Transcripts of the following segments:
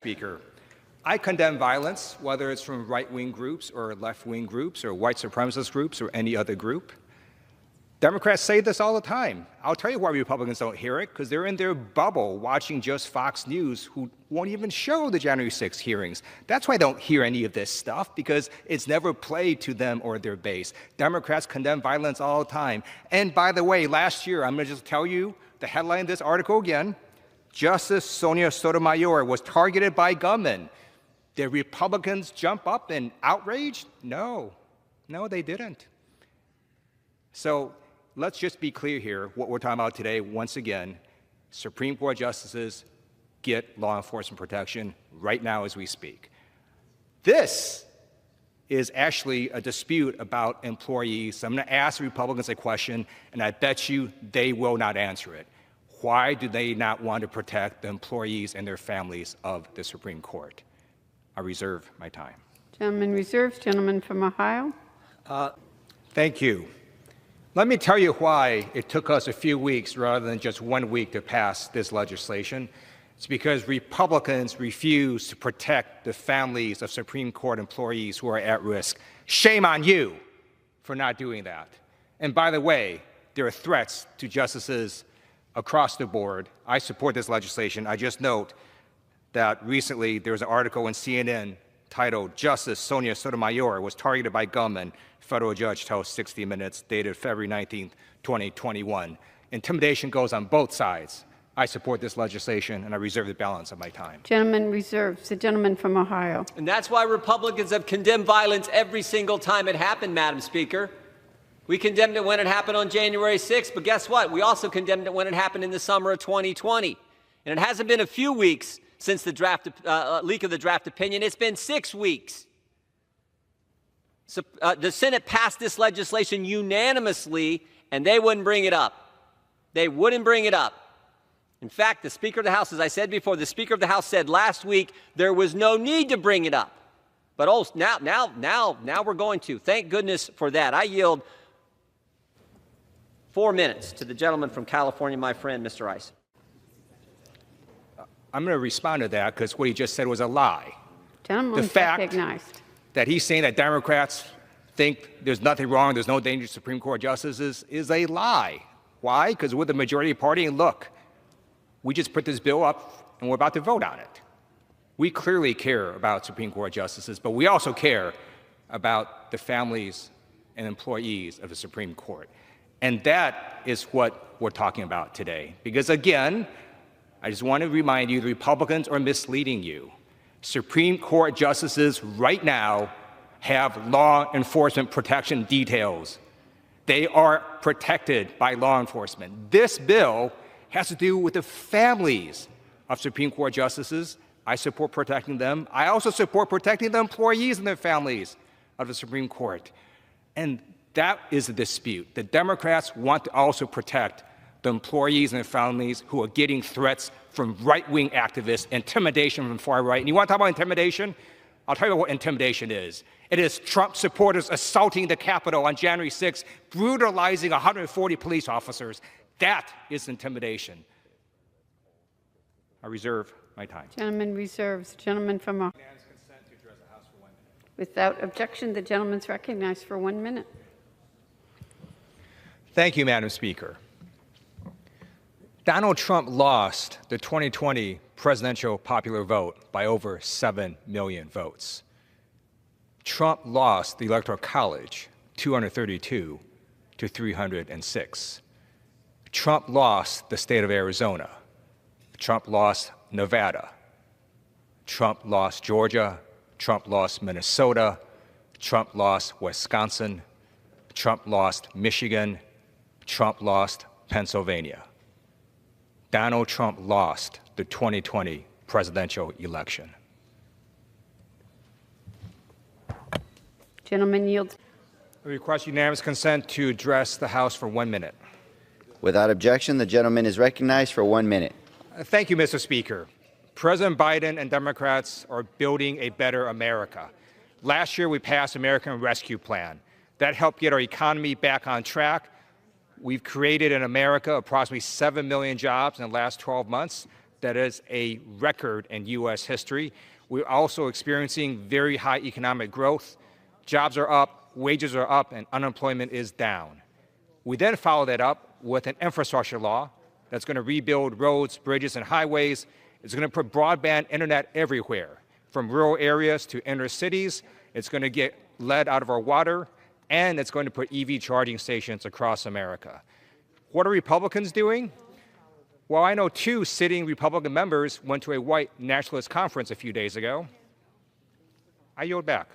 Speaker, I condemn violence, whether it's from right-wing groups or left-wing groups or white supremacist groups or any other group. Democrats say this all the time. I'll tell you why Republicans don't hear it, because they're in their bubble watching just Fox News, who won't even show the January 6th hearings. That's why they don't hear any of this stuff, because it's never played to them or their base. Democrats condemn violence all the time. And by the way, last year, I'm going to just tell you the headline of this article again, Justice Sonia Sotomayor was targeted by gunmen. Did Republicans jump up in outrage? No, they didn't. So let's just be clear here. What we're talking about today, once again, Supreme Court justices get law enforcement protection right now as we speak. This is actually a dispute about employees. So I'm going to ask the Republicans a question, and I bet you they will not answer it. Why do they not want to protect the employees and their families of the Supreme Court? I reserve my time. Gentleman reserves. Gentleman from Ohio. Thank you. Let me tell you why it took us a few weeks rather than just 1 week to pass this legislation. It's because Republicans refuse to protect the families of Supreme Court employees who are at risk. Shame on you for not doing that. And by the way, there are threats to justices across the board. I support this legislation. I just note that recently there was an article in CNN titled Justice Sonia Sotomayor was targeted by gunmen, federal judge tells 60 Minutes, dated February 19, 2021. Intimidation goes on both sides. I support this legislation, and I reserve the balance of my time. Gentleman reserves. The gentleman from Ohio. And that's why Republicans have condemned violence every single time it happened, Madam Speaker. We condemned it when it happened on January 6th, but guess what? We also condemned it when it happened in the summer of 2020. And it hasn't been a few weeks since the leak of the draft opinion. It's been 6 weeks. So, the Senate passed this legislation unanimously, and they wouldn't bring it up. They wouldn't bring it up. In fact, the Speaker of the House, as I said before, the Speaker of the House said last week there was no need to bring it up. But now we're going to. Thank goodness for that. I yield 4 minutes to the gentleman from California, my friend, Mr. Rice. I'm going to respond to that because what he just said was a lie. Gentleman the fact recognized. That he's saying that Democrats think there's nothing wrong, there's no danger to Supreme Court justices is a lie. Why? Because we're the majority party, and look, we just put this bill up and we're about to vote on it. We clearly care about Supreme Court justices, but we also care about the families and employees of the Supreme Court. And that is what we're talking about today. Because again, I just want to remind you, the Republicans are misleading you. Supreme Court justices right now have law enforcement protection details. They are protected by law enforcement. This bill has to do with the families of Supreme Court justices. I support protecting them. I also support protecting the employees and their families of the Supreme Court. And that is the dispute. The Democrats want to also protect the employees and their families who are getting threats from right-wing activists, intimidation from far right. And you want to talk about intimidation? I'll tell you what intimidation is. It is Trump supporters assaulting the Capitol on January 6th, brutalizing 140 police officers. That is intimidation. I reserve my time. Gentleman reserves. Gentleman from Ohio. Without objection, the gentleman's recognized for 1 minute. Thank you, Madam Speaker. Donald Trump lost the 2020 presidential popular vote by over 7 million votes. Trump lost the Electoral College 232 to 306. Trump lost the state of Arizona. Trump lost Nevada. Trump lost Georgia. Trump lost Minnesota. Trump lost Wisconsin. Trump lost Michigan. Trump lost Pennsylvania. Donald Trump lost the 2020 presidential election. Gentleman yields. I request unanimous consent to address the House for 1 minute. Without objection, the gentleman is recognized for 1 minute. Thank you, Mr. Speaker. President Biden and Democrats are building a better America. Last year, we passed American Rescue Plan. That helped get our economy back on track. We've created in America approximately 7 million jobs in the last 12 months. that is a record in U.S. history. We're also experiencing very high economic growth. Jobs are up, wages are up, and unemployment is down. We then follow that up with an infrastructure law that's going to rebuild roads, bridges, and highways. It's going to put broadband internet everywhere, from rural areas to inner cities. It's going to get lead out of our water, and it's going to put EV charging stations across America. What are Republicans doing? Well, I know 2 sitting Republican members went to a white nationalist conference a few days ago. I yield back.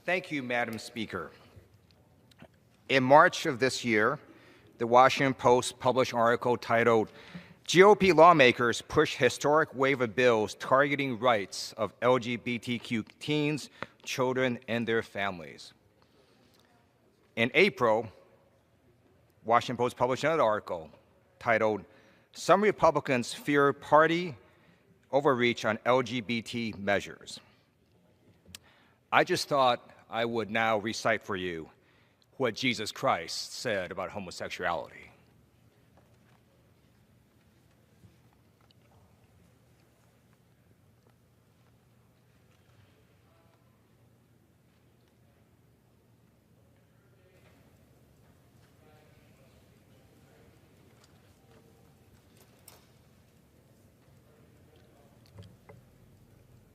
Thank you, Madam Speaker. In March of this year, the Washington Post published an article titled, "GOP Lawmakers Push Historic Wave of Bills Targeting Rights of LGBTQ Teens, Children, and Their Families." In April, Washington Post published another article titled, "Some Republicans Fear Party Overreach on LGBT Measures." I just thought I would now recite for you what Jesus Christ said about homosexuality.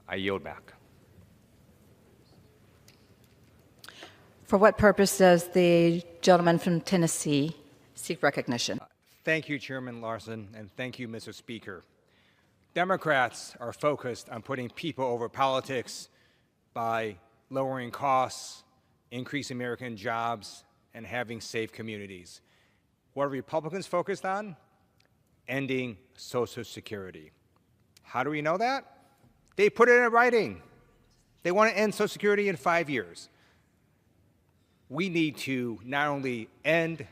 I yield back. For what purpose does the gentleman from Tennessee seek recognition? Thank you, Chairman Larson, and thank you, Mr. Speaker. Democrats are focused on putting people over politics by lowering costs, increasing American jobs, and having safe communities. What are Republicans focused on? Ending Social Security. How do we know that? They put it in writing. They want to end Social Security in 5 years. We need to not only end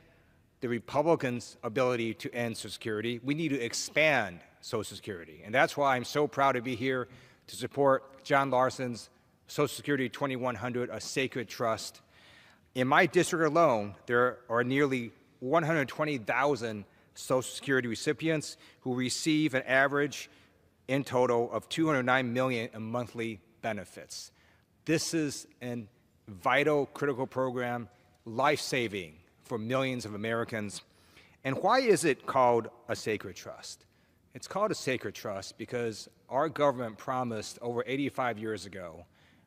the Republicans' ability to end Social Security, we need to expand Social Security. And that's why I'm so proud to be here to support John Larson's Social Security 2100, a sacred trust. In my district alone, there are nearly 120,000 Social Security recipients who receive an average in total of $209 million in monthly benefits. This is a vital, critical program, life-saving for millions of Americans. And why is it called a sacred trust? It's called a sacred trust because our government promised over 85 years ago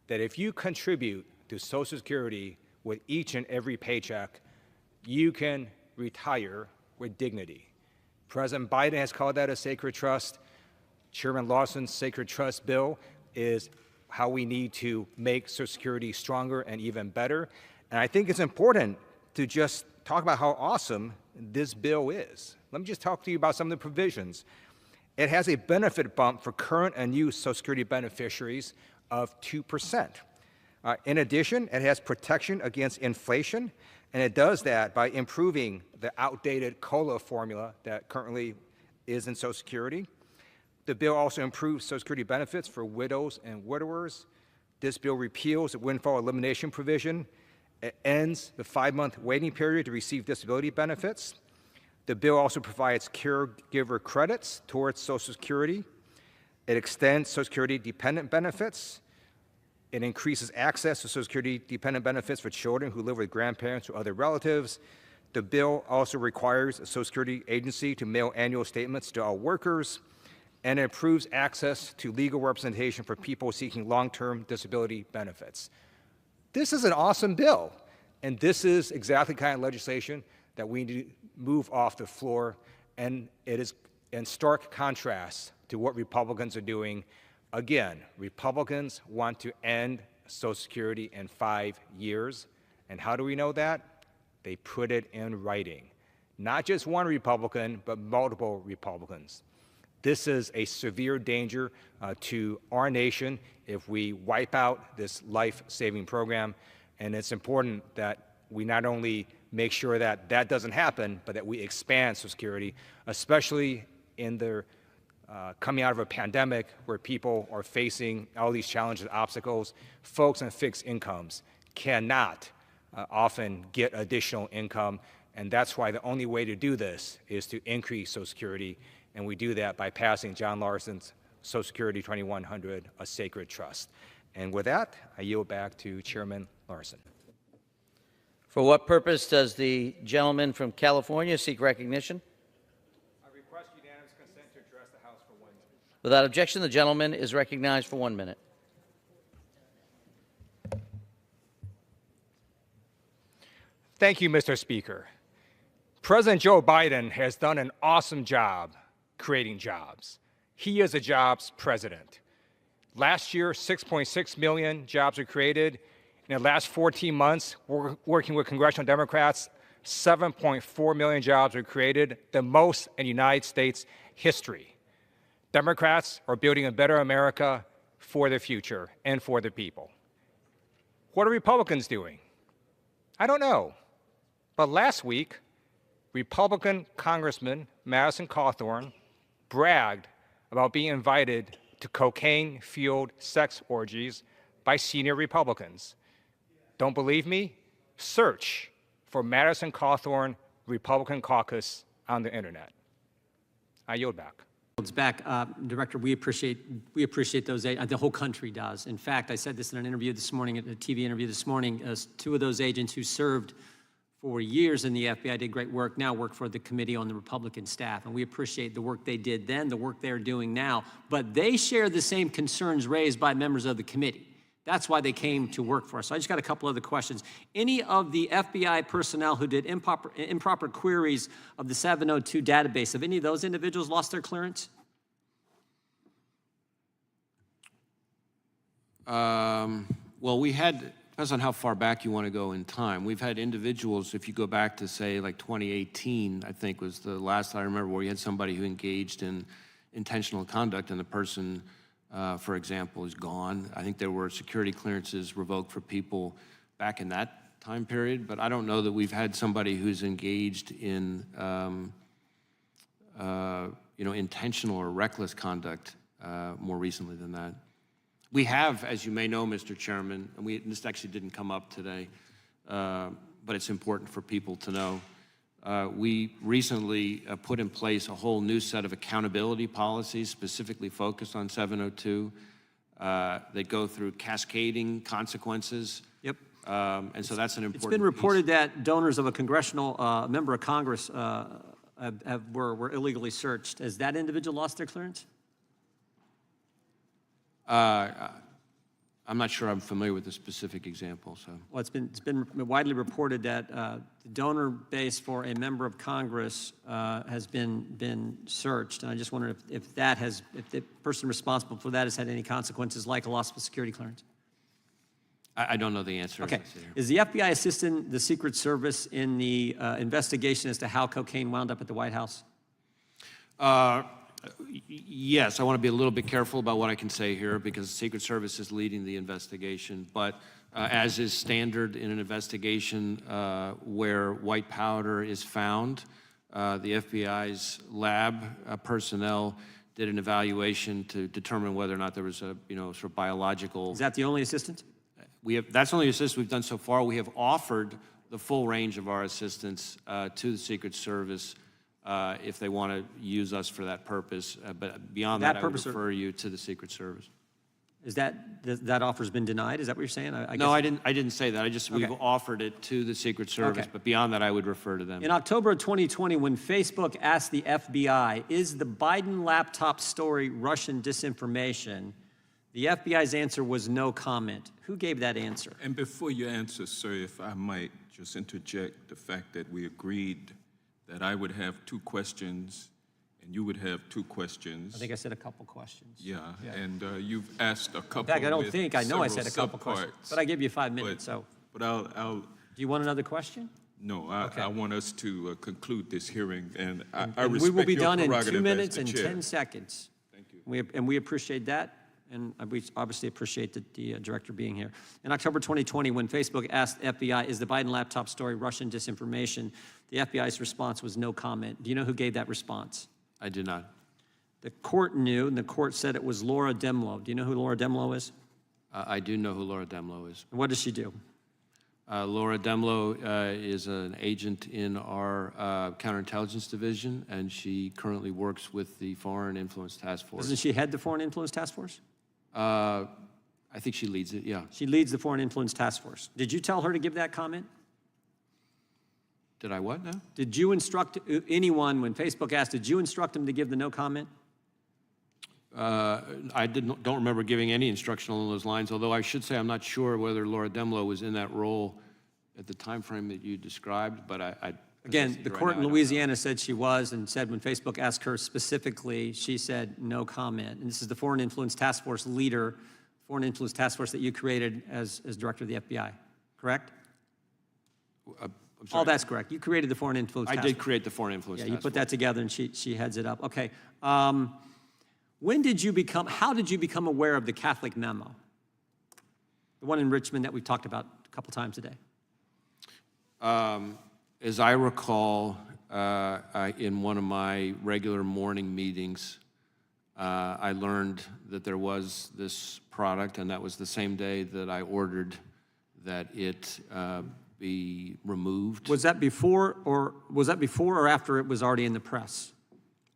that if you contribute to Social Security with each and every paycheck, you can retire with dignity. President Biden has called that a sacred trust. Chairman Larson's sacred trust bill is how we need to make Social Security stronger and even better. And I think it's important to just talk about how awesome this bill is. Let me just talk to you about some of the provisions. It has a benefit bump for current and new Social Security beneficiaries of 2%. In addition, it has protection against inflation, and it does that by improving the outdated COLA formula that currently is in Social Security. The bill also improves Social Security benefits for widows and widowers. This bill repeals the windfall elimination provision. It ends the 5-month waiting period to receive disability benefits. The bill also provides caregiver credits towards Social Security. It extends Social Security dependent benefits. It increases access to Social Security dependent benefits for children who live with grandparents or other relatives. The bill also requires the Social Security agency to mail annual statements to all workers, and it improves access to legal representation for people seeking long-term disability benefits. This is an awesome bill, and this is exactly the kind of legislation that we need to move off the floor, and it is in stark contrast to what Republicans are doing. Again, Republicans want to end Social Security in 5 years, and how do we know that? They put it in writing. Not just one Republican, but multiple Republicans. This is a severe danger to our nation if we wipe out this life-saving program, and it's important that we not only make sure that that doesn't happen, but that we expand Social Security, especially in the coming out of a pandemic where people are facing all these challenges and obstacles. Folks on fixed incomes cannot often get additional income. And that's why the only way to do this is to increase Social Security, and we do that by passing John Larson's Social Security 2100, a sacred trust. And with that, I yield back to Chairman Larson. For what purpose does the gentleman from California seek recognition? I request unanimous consent to address the House for 1 minute. Without objection, the gentleman is recognized for 1 minute. Thank you, Mr. Speaker. President Joe Biden has done an awesome job creating jobs. He is a jobs president. Last year, 6.6 million jobs were created. In the last 14 months, working with congressional Democrats, 7.4 million jobs were created, the most in United States history. Democrats are building a better America for the future and for the people. What are Republicans doing? I don't know. But last week, Republican Congressman Madison Cawthorn bragged about being invited to cocaine-fueled sex orgies by senior Republicans. Don't believe me? Search for Madison Cawthorn Republican Caucus on the internet. I yield back. It's back. Director, we appreciate those. The whole country does. In fact, I said this in an interview this morning, at a TV interview this morning. Two of those agents who served for years in the FBI did great work, now work for the committee on the Republican staff. And we appreciate the work they did then, the work they're doing now. But they share the same concerns raised by members of the committee. That's why they came to work for us. So I just got a couple other questions. Any of the FBI personnel who did improper queries of the 702 database, have any of those individuals lost their clearance? Well, we had, depends on how far back you want to go in time. We've had individuals, if you go back to, say, like 2018, I think was the last I remember, where you had somebody who engaged in intentional conduct and the person, for example, is gone. I think there were security clearances revoked for people back in that time period, but I don't know that we've had somebody who's engaged in, intentional or reckless conduct more recently than that. We have, as you may know, Mr. Chairman, and this actually didn't come up today, but it's important for people to know. We recently put in place a whole new set of accountability policies specifically focused on 702. They go through cascading consequences. Yep. And so that's an important It's been reported that donors of a congressional member of Congress were illegally searched. Has that individual lost their clearance? I'm not sure I'm familiar with the specific example. So, Well, it's been widely reported that the donor base for a member of Congress has been searched, and I just wonder if the person responsible for that has had any consequences, like a loss of a security clearance. I don't know the answer. Okay. Is the FBI assisting the Secret Service in the investigation as to how cocaine wound up at the White House? Yes, I want to be a little bit careful about what I can say here because the Secret Service is leading the investigation. But as is standard in an investigation where white powder is found, the FBI's lab personnel did an evaluation to determine whether or not there was a sort of biological. Is that the only assistance? That's the only assistance we've done so far. We have offered the full range of our assistance to the Secret Service. If they want to use us for that purpose. But beyond that, I would refer you to the Secret Service. Is that offer's been denied? Is that what you're saying? No, I didn't say that. We've offered it to the Secret Service, but beyond that, I would refer to them. In October of 2020, when Facebook asked the FBI, is the Biden laptop story Russian disinformation, the FBI's answer was no comment. Who gave that answer? And before you answer, sir, if I might just interject the fact that we agreed that I would have 2 questions and you would have 2 questions. I think I said a couple questions. Yeah. And you've asked a couple. In fact, I know I said a couple subparts. questions, but I gave you 5 minutes, so. But I'll. Do you want another question? No, I want us to conclude this hearing, and I And respect we will be your done in prerogative 2 as minutes the and chair. 10 seconds. Thank you. We appreciate that, and we obviously appreciate the director being here. In October 2020, when Facebook asked FBI, is the Biden laptop story Russian disinformation, the FBI's response was no comment. Do you know who gave that response? I did not. The court knew, and the court said it was Laura Demlow. Do you know who Laura Demlow is? I do know who Laura Demlow is. And what does she do? Laura Demlow is an agent in our counterintelligence division, and she currently works with the Foreign Influence Task Force. Doesn't she head the Foreign Influence Task Force? I think she leads it, yeah. She leads the Foreign Influence Task Force. Did you tell her to give that comment? Did I what now? Did you instruct anyone, when Facebook asked, did you instruct them to give the no comment? I don't remember giving any instruction along those lines, although I should say I'm not sure whether Laura Demlow was in that role at the time frame that you described, but Again, the court in Louisiana said she was, and said when Facebook asked her specifically, she said no comment. And this is the Foreign Influence Task Force leader, Foreign Influence Task Force that you created as director of the FBI, correct? I'm sorry. Oh, that's correct. You created the Foreign Influence Task Force. I did create the Foreign Influence Yeah, Task you put Force. that together, and she heads it up. Okay. How did you become aware of the Catholic memo? The one in Richmond that we've talked about a couple times today. As I recall, in one of my regular morning meetings, I learned that there was this product, and that was the same day that I ordered that it be removed. Was that before or after it was already in the press?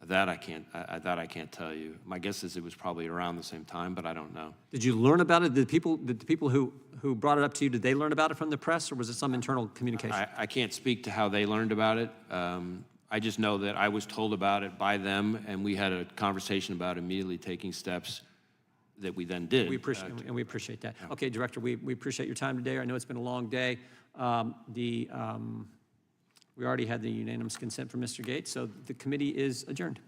That I can't tell you. My guess is it was probably around the same time, but I don't know. Did you learn about it? Did the people who brought it up to you, did they learn about it from the press, or was it some internal communication? I can't speak to how they learned about it. I just know that I was told about it by them, and we had a conversation about immediately taking steps that we then did. We appreciate that. Yeah. Okay, Director, we appreciate your time today. I know it's been a long day. We already had the unanimous consent from Mr. Gates, so the committee is adjourned.